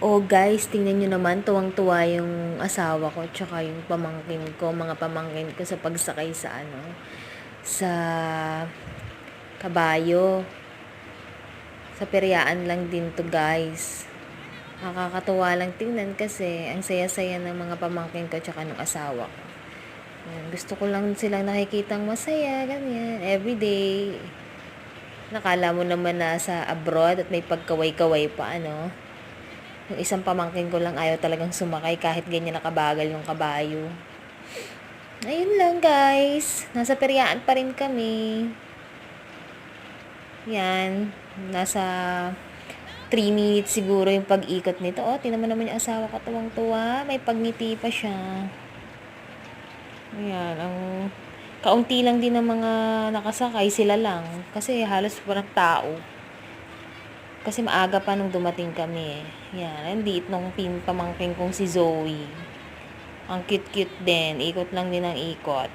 Oh guys, tingnan nyo naman, tuwang-tuwa yung asawa ko, tsaka yung pamangkin ko, mga pamangkin ko sa pagsakay sa sa kabayo. Sa peryaan lang din to guys. Nakakatuwa lang tingnan kasi ang saya-saya ng mga pamangkin ko tsaka ng asawa ko. Yan, gusto ko lang silang nakikitang masaya, ganyan, everyday. Nakala mo naman na sa abroad at may pagkaway-kaway pa, ano? Yung isang pamangkin ko lang ayaw talagang sumakay kahit ganyan nakabagal yung kabayo. Ayun lang guys. Nasa peryaan pa rin kami. Yan. Nasa 3 minutes siguro yung pag-ikot nito. Oh, tinan mo naman yung asawa ko tuwang-tuwa. May pagngiti pa siya. Ayan. Kaunti lang din ng mga nakasakay. Sila lang. Kasi halos walang tao. Kasi maaga pa nung dumating kami. Yan, ang liit nung pamangkin kong si Zoe. Ang cute-cute din. Ikot lang din ang ikot.